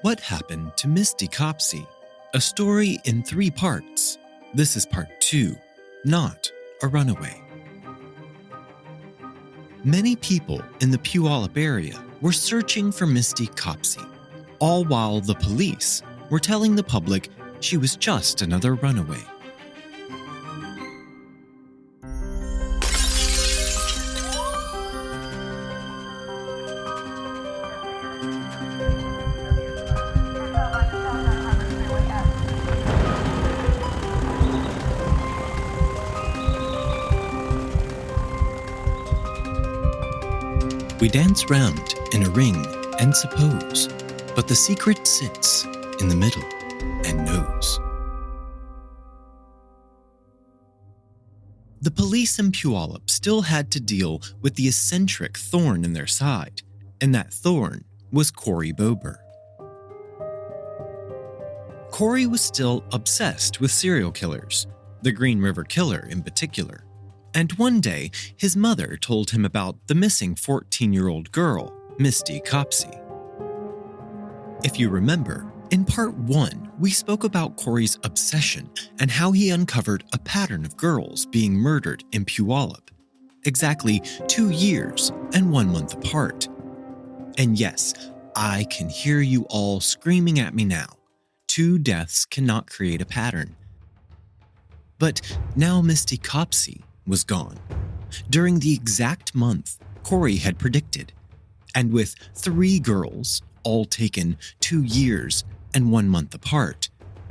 What happened to Misty Copsey? A story in 3 parts. This is part 2, Not a Runaway. Many people in the Puyallup area were searching for Misty Copsey, all while the police were telling the public she was just another runaway. We dance round in a ring and suppose, but the secret sits in the middle and knows. The police in Puyallup still had to deal with the eccentric thorn in their side, and that thorn was Cory Bober. Cory was still obsessed with serial killers, the Green River Killer in particular. And one day, his mother told him about the missing 14-year-old girl, Misty Copsey. If you remember, in part 1, we spoke about Cory's obsession and how he uncovered a pattern of girls being murdered in Puyallup, exactly 2 years and 1 month apart. And yes, I can hear you all screaming at me now. 2 deaths cannot create a pattern. But now Misty Copsey was gone, during the exact month Cory had predicted, and with 3 girls, all taken 2 years and 1 month apart,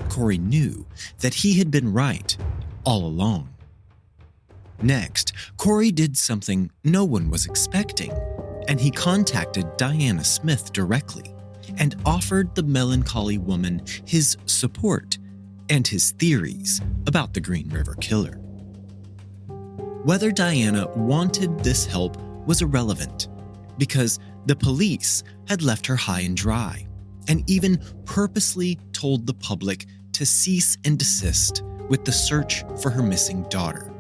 Cory knew that he had been right all along. Next, Cory did something no one was expecting, and he contacted Diana Smith directly and offered the melancholy woman his support and his theories about the Green River Killer. Whether Diana wanted this help was irrelevant, because the police had left her high and dry, and even purposely told the public to cease and desist with the search for her missing daughter.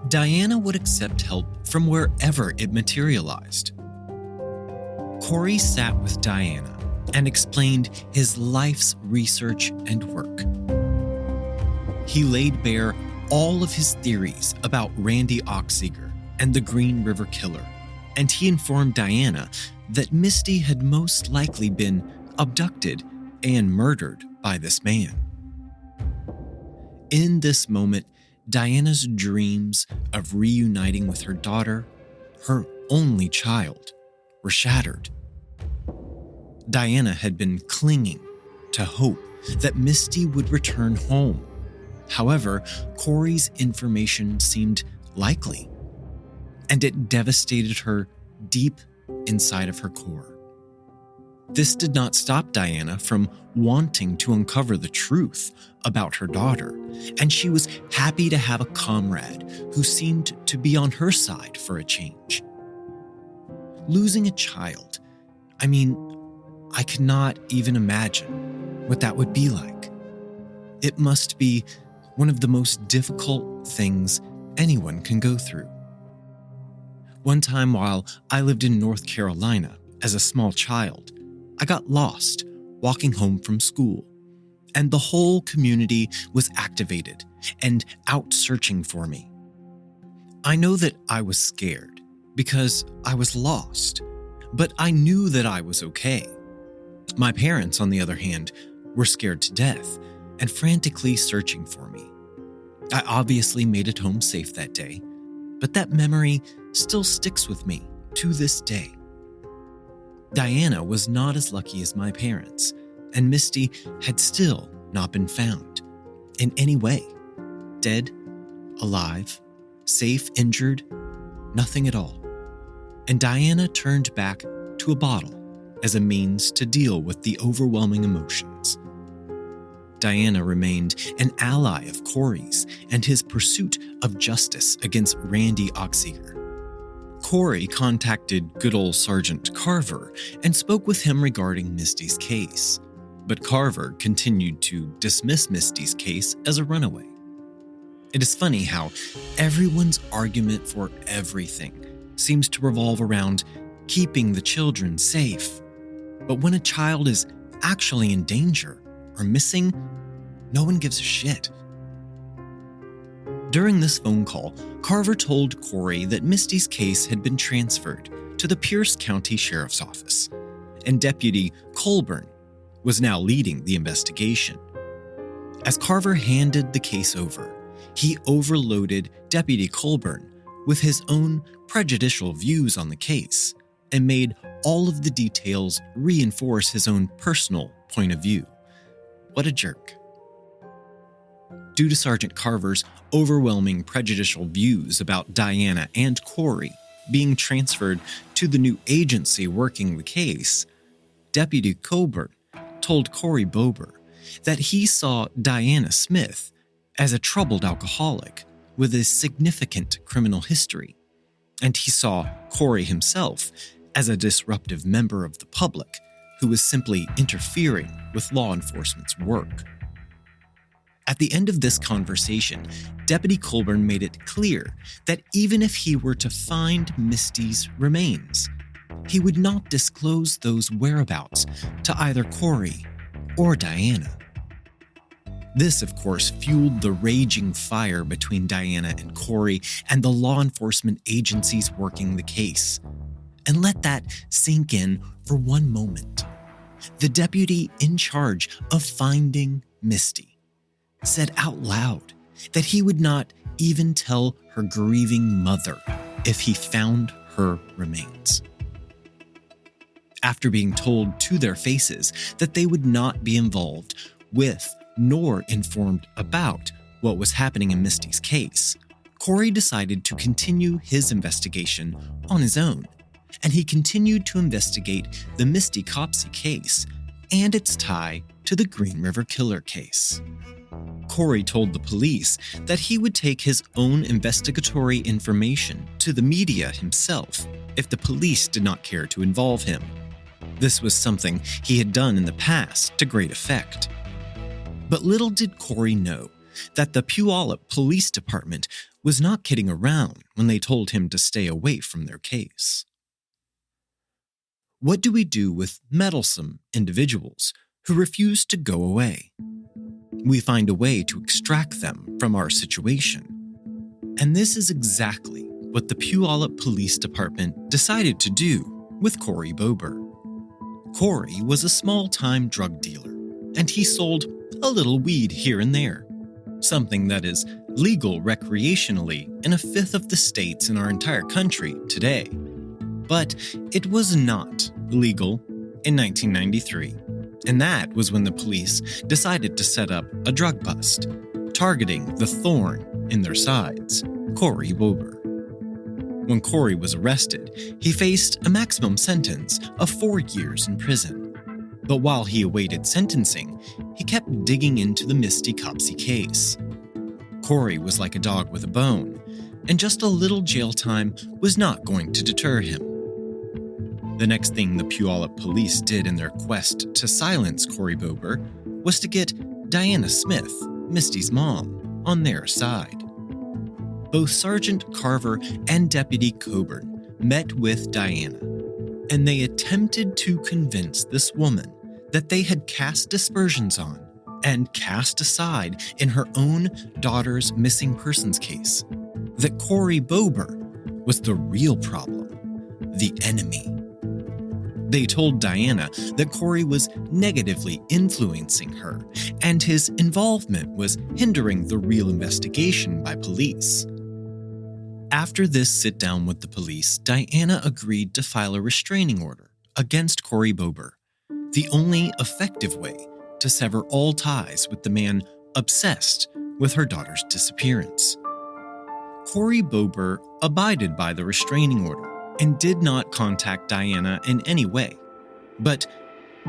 Diana would accept help from wherever it materialized. Cory sat with Diana and explained his life's research and work. He laid bare all of his theories about Randy Oxeger and the Green River Killer, and he informed Diana that Misty had most likely been abducted and murdered by this man. In this moment, Diana's dreams of reuniting with her daughter, her only child, were shattered. Diana had been clinging to hope that Misty would return home. However, Cory's information seemed likely, and it devastated her deep inside of her core. This did not stop Diana from wanting to uncover the truth about her daughter, and she was happy to have a comrade who seemed to be on her side for a change. Losing a child, I cannot even imagine what that would be like. It must be one of the most difficult things anyone can go through. One time while I lived in North Carolina as a small child, I got lost walking home from school, and the whole community was activated and out searching for me. I know that I was scared because I was lost, but I knew that I was okay. My parents, on the other hand, were scared to death and frantically searching for me. I obviously made it home safe that day, but that memory still sticks with me to this day. Diana was not as lucky as my parents, and Misty had still not been found in any way. Dead, alive, safe, injured, nothing at all. And Diana turned back to a bottle as a means to deal with the overwhelming emotions. Diana remained an ally of Cory's and his pursuit of justice against Randy Oxeger. Cory contacted good old Sergeant Carver and spoke with him regarding Misty's case, but Carver continued to dismiss Misty's case as a runaway. It is funny how everyone's argument for everything seems to revolve around keeping the children safe. But when a child is actually in danger or missing, no one gives a shit. During this phone call, Carver told Cory that Misty's case had been transferred to the Pierce County Sheriff's Office, and Deputy Colburn was now leading the investigation. As Carver handed the case over, he overloaded Deputy Colburn with his own prejudicial views on the case and made all of the details reinforce his own personal point of view. What a jerk. Due to Sergeant Carver's overwhelming prejudicial views about Diana and Cory being transferred to the new agency working the case, Deputy Colburn told Cory Bober that he saw Diana Smith as a troubled alcoholic with a significant criminal history, and he saw Cory himself as a disruptive member of the public who was simply interfering with law enforcement's work. At the end of this conversation, Deputy Colburn made it clear that even if he were to find Misty's remains, he would not disclose those whereabouts to either Cory or Diana. This, of course, fueled the raging fire between Diana and Cory and the law enforcement agencies working the case. And let that sink in for one moment. The deputy in charge of finding Misty said out loud that he would not even tell her grieving mother if he found her remains. After being told to their faces that they would not be involved with nor informed about what was happening in Misty's case, Cory decided to continue his investigation on his own, and he continued to investigate the Misty Copsey case and its tie to the Green River Killer case. Cory told the police that he would take his own investigatory information to the media himself if the police did not care to involve him. This was something he had done in the past to great effect. But little did Cory know that the Puyallup Police Department was not kidding around when they told him to stay away from their case. What do we do with meddlesome individuals who refuse to go away? We find a way to extract them from our situation. And this is exactly what the Puyallup Police Department decided to do with Cory Bober. Cory was a small-time drug dealer, and he sold a little weed here and there, something that is legal recreationally in a fifth of the states in our entire country today. But it was not legal in 1993, and that was when the police decided to set up a drug bust, targeting the thorn in their sides, Cory Bober. When Cory was arrested, he faced a maximum sentence of 4 years in prison. But while he awaited sentencing, he kept digging into the Misty Copsey case. Cory was like a dog with a bone, and just a little jail time was not going to deter him. The next thing the Puyallup police did in their quest to silence Cory Bober was to get Diana Smith, Misty's mom, on their side. Both Sergeant Carver and Deputy Colburn met with Diana, and they attempted to convince this woman that they had cast aspersions on and cast aside in her own daughter's missing persons case, that Cory Bober was the real problem, the enemy. They told Diana that Cory was negatively influencing her, and his involvement was hindering the real investigation by police. After this sit-down with the police, Diana agreed to file a restraining order against Cory Bober, the only effective way to sever all ties with the man obsessed with her daughter's disappearance. Cory Bober abided by the restraining order and did not contact Diana in any way. But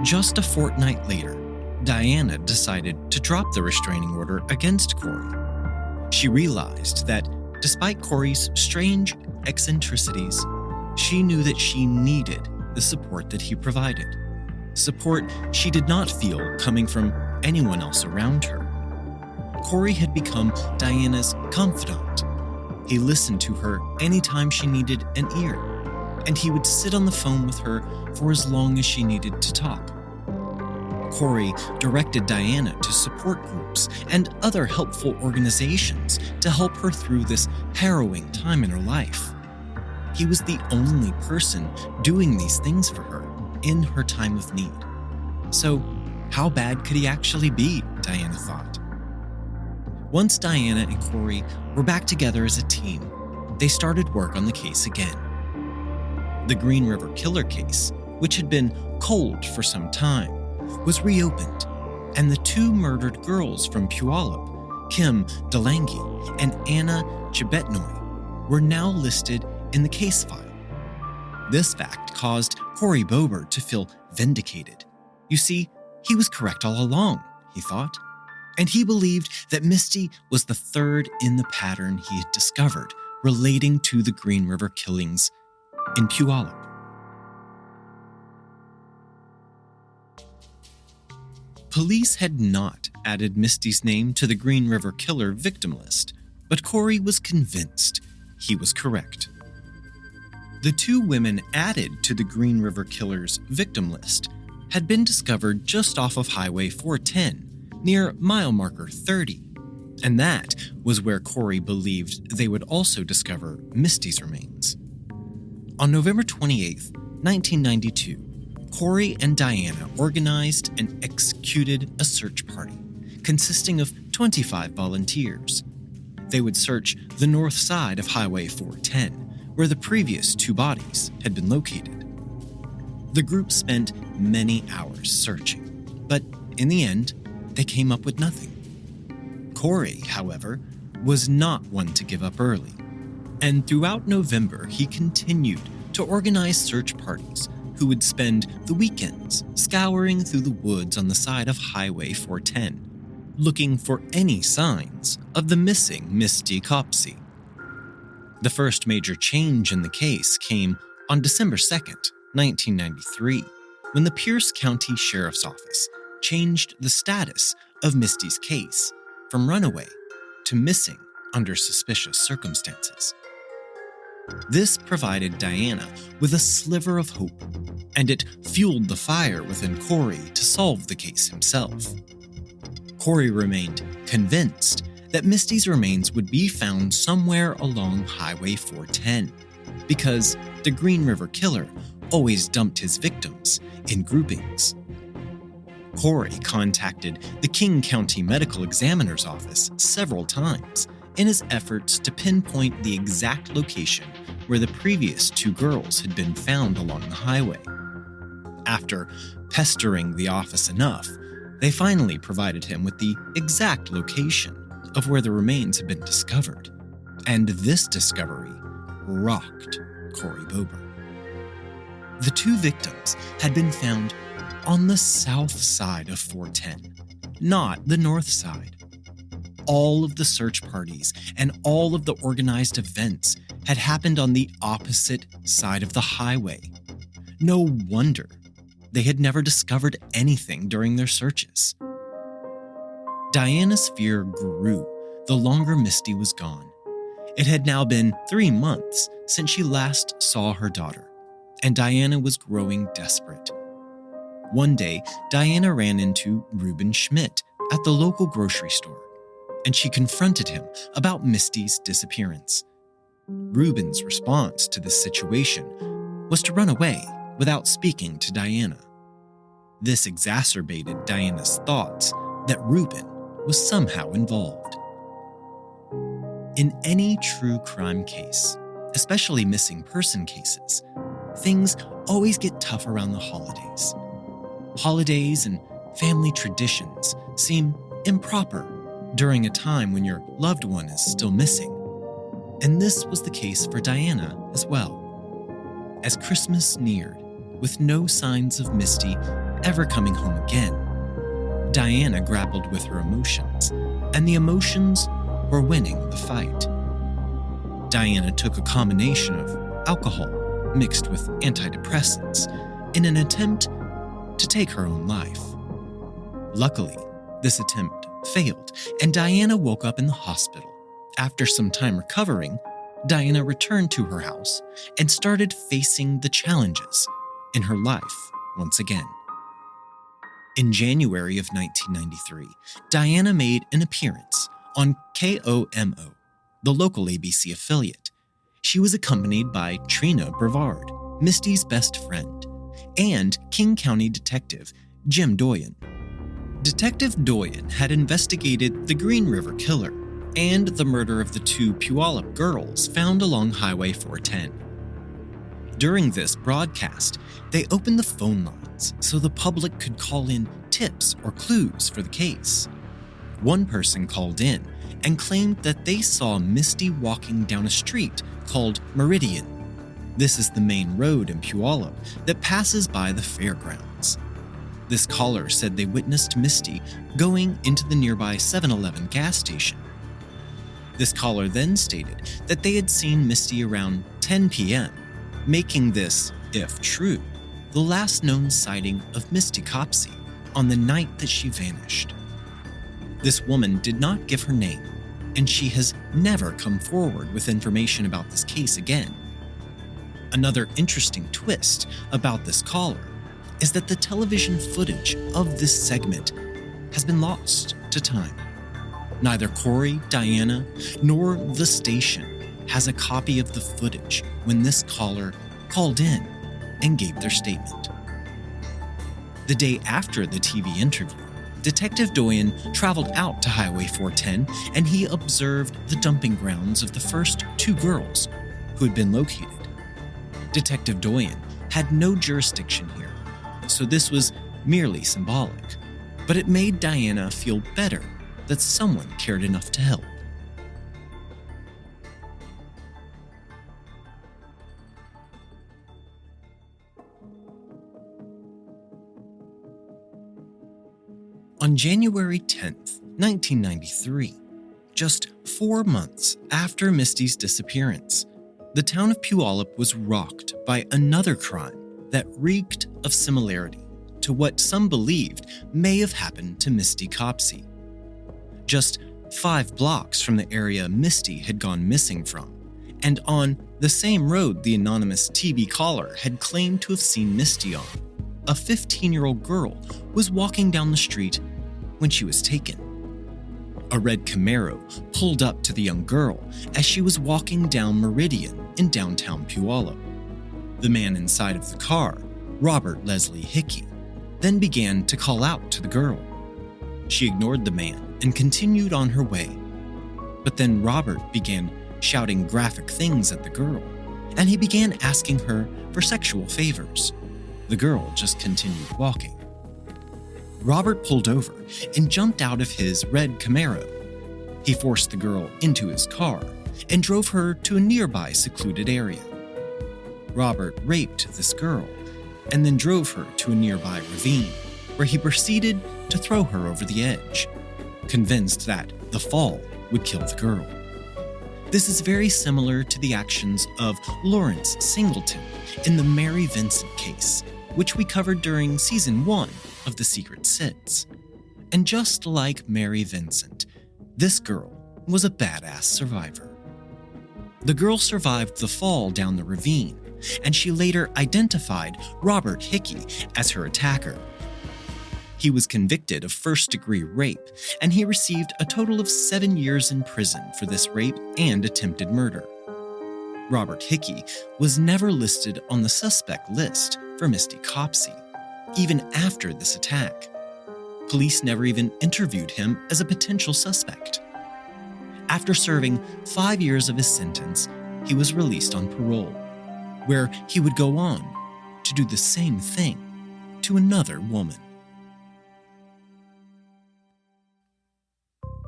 just a fortnight later, Diana decided to drop the restraining order against Cory. She realized that despite Cory's strange eccentricities, she knew that she needed the support that he provided. Support she did not feel coming from anyone else around her. Cory had become Diana's confidant. He listened to her anytime she needed an ear, and he would sit on the phone with her for as long as she needed to talk. Cory directed Diana to support groups and other helpful organizations to help her through this harrowing time in her life. He was the only person doing these things for her in her time of need. So, how bad could he actually be, Diana thought. Once Diana and Cory were back together as a team, they started work on the case again. The Green River Killer case, which had been cold for some time, was reopened, and the two murdered girls from Puyallup, Kim DeLange and Anna Chibetnoy, were now listed in the case file. This fact caused Cory Bober to feel vindicated. You see, he was correct all along, he thought, and he believed that Misty was the third in the pattern he had discovered relating to the Green River killings in Puyallup. Police had not added Misty's name to the Green River Killer victim list, but Cory was convinced he was correct. The two women added to the Green River Killer's victim list had been discovered just off of Highway 410, near mile marker 30, and that was where Cory believed they would also discover Misty's remains. On November 28, 1992, Cory and Diana organized and executed a search party consisting of 25 volunteers. They would search the north side of Highway 410, where the previous two bodies had been located. The group spent many hours searching, but in the end, they came up with nothing. Cory, however, was not one to give up early, and throughout November, he continued to organize search parties who would spend the weekends scouring through the woods on the side of Highway 410, looking for any signs of the missing Misty Copsey. The first major change in the case came on December 2nd, 1993, when the Pierce County Sheriff's Office changed the status of Misty's case from runaway to missing under suspicious circumstances. This provided Diana with a sliver of hope, and it fueled the fire within Cory to solve the case himself. Cory remained convinced that Misty's remains would be found somewhere along Highway 410, because the Green River Killer always dumped his victims in groupings. Cory contacted the King County Medical Examiner's Office several times in his efforts to pinpoint the exact location where the previous two girls had been found along the highway. After pestering the office enough, they finally provided him with the exact location of where the remains had been discovered. And this discovery rocked Cory Bober. The two victims had been found on the south side of 410, not the north side. All of the search parties and all of the organized events had happened on the opposite side of the highway. No wonder they had never discovered anything during their searches. Diana's fear grew the longer Misty was gone. It had now been 3 months since she last saw her daughter, and Diana was growing desperate. One day, Diana ran into Reuben Schmidt at the local grocery store, and she confronted him about Misty's disappearance. Reuben's response to this situation was to run away without speaking to Diana. This exacerbated Diana's thoughts that Reuben was somehow involved. In any true crime case, especially missing person cases, things always get tough around the holidays. Holidays and family traditions seem improper during a time when your loved one is still missing. And this was the case for Diana as well. As Christmas neared, with no signs of Misty ever coming home again, Diana grappled with her emotions, and the emotions were winning the fight. Diana took a combination of alcohol mixed with antidepressants in an attempt to take her own life. Luckily, this attempt failed, and Diana woke up in the hospital. After some time recovering, Diana returned to her house and started facing the challenges in her life once again. In January of 1993, Diana made an appearance on KOMO, the local ABC affiliate. She was accompanied by Trina Brevard, Misty's best friend, and King County Detective Jim Doyen. Detective Doyen had investigated the Green River killer and the murder of the two Puyallup girls found along Highway 410. During this broadcast, they opened the phone lines so the public could call in tips or clues for the case. One person called in and claimed that they saw Misty walking down a street called Meridian. This is the main road in Puyallup that passes by the fairgrounds. This caller said they witnessed Misty going into the nearby 7-Eleven gas station. This caller then stated that they had seen Misty around 10 p.m., making this, if true, the last known sighting of Misty Copsey on the night that she vanished. This woman did not give her name, and she has never come forward with information about this case again. Another interesting twist about this caller is that the television footage of this segment has been lost to time. Neither Cory, Diana, nor the station has a copy of the footage when this caller called in and gave their statement. The day after the TV interview, Detective Doyen traveled out to Highway 410 and he observed the dumping grounds of the first two girls who had been located. Detective Doyen had no jurisdiction here, so this was merely symbolic, but it made Diana feel better that someone cared enough to help. On January 10th, 1993, just 4 months after Misty's disappearance, the town of Puyallup was rocked by another crime that reeked of similarity to what some believed may have happened to Misty Copsey. Just 5 blocks from the area Misty had gone missing from, and on the same road the anonymous TV caller had claimed to have seen Misty on, a 15-year-old girl was walking down the street when she was taken. A red Camaro pulled up to the young girl as she was walking down Meridian in downtown Puyallup. The man inside of the car, Robert Leslie Hickey, then began to call out to the girl. She ignored the man and continued on her way. But then Robert began shouting graphic things at the girl, and he began asking her for sexual favors. The girl just continued walking. Robert pulled over and jumped out of his red Camaro. He forced the girl into his car and drove her to a nearby secluded area. Robert raped this girl and then drove her to a nearby ravine, where he proceeded to throw her over the edge, convinced that the fall would kill the girl. This is very similar to the actions of Lawrence Singleton in the Mary Vincent case, which we covered during Season 1 of The Secret Sits. And just like Mary Vincent, this girl was a badass survivor. The girl survived the fall down the ravine, and she later identified Robert Hickey as her attacker. He was convicted of first-degree rape, and he received a total of 7 years in prison for this rape and attempted murder. Robert Hickey was never listed on the suspect list for Misty Copsey, even after this attack. Police never even interviewed him as a potential suspect. After serving 5 years of his sentence, he was released on parole, where he would go on to do the same thing to another woman.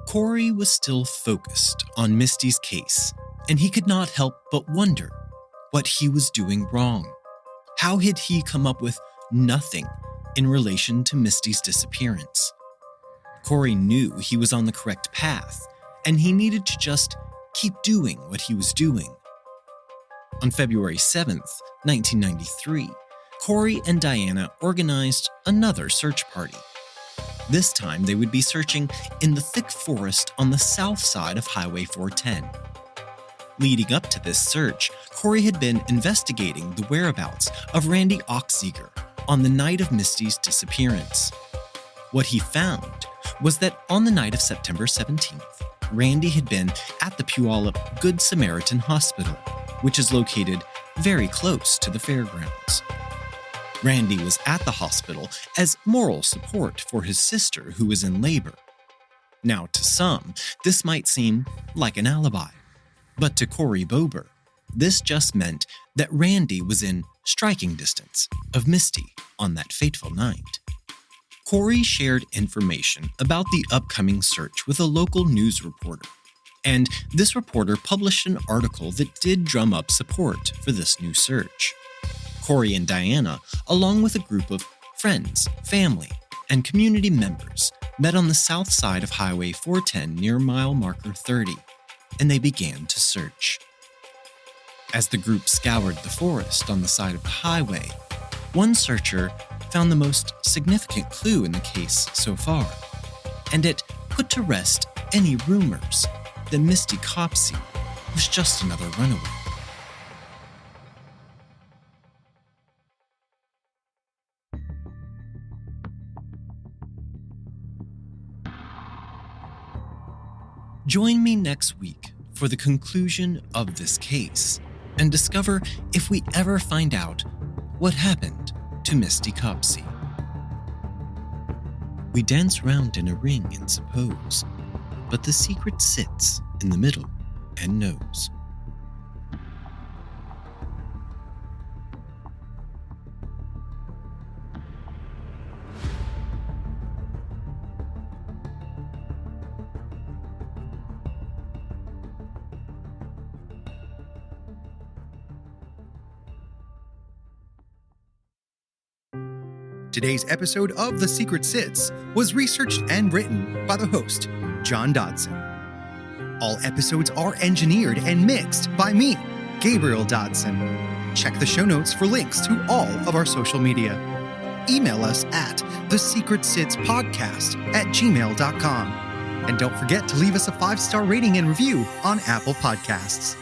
Cory was still focused on Misty's case, and he could not help but wonder what he was doing wrong. How had he come up with nothing in relation to Misty's disappearance? Cory knew he was on the correct path, and he needed to just keep doing what he was doing. On February 7th, 1993, Cory and Diana organized another search party. This time, they would be searching in the thick forest on the south side of Highway 410. Leading up to this search, Cory had been investigating the whereabouts of Randy Oxeger on the night of Misty's disappearance. What he found was that on the night of September 17th, Randy had been at the Puyallup Good Samaritan Hospital, which is located very close to the fairgrounds. Randy was at the hospital as moral support for his sister who was in labor. Now, to some, this might seem like an alibi, but to Cory Bober, this just meant that Randy was in striking distance of Misty on that fateful night. Cory shared information about the upcoming search with a local news reporter, and this reporter published an article that did drum up support for this new search. Cory and Diana, along with a group of friends, family, and community members, met on the south side of Highway 410 near mile marker 30, and they began to search. As the group scoured the forest on the side of the highway, one searcher found the most significant clue in the case so far, and it put to rest any rumors that Misty Copsey was just another runaway. Join me next week for the conclusion of this case and discover if we ever find out what happened to Misty Copsey. We dance round in a ring and suppose, but the secret sits in the middle and knows. Today's episode of The Secret Sits was researched and written by the host, John Dodson. All episodes are engineered and mixed by me, Gabriel Dodson. Check the show notes for links to all of our social media. Email us at thesecretsitspodcast@gmail.com. And don't forget to leave us a 5-star rating and review on Apple Podcasts.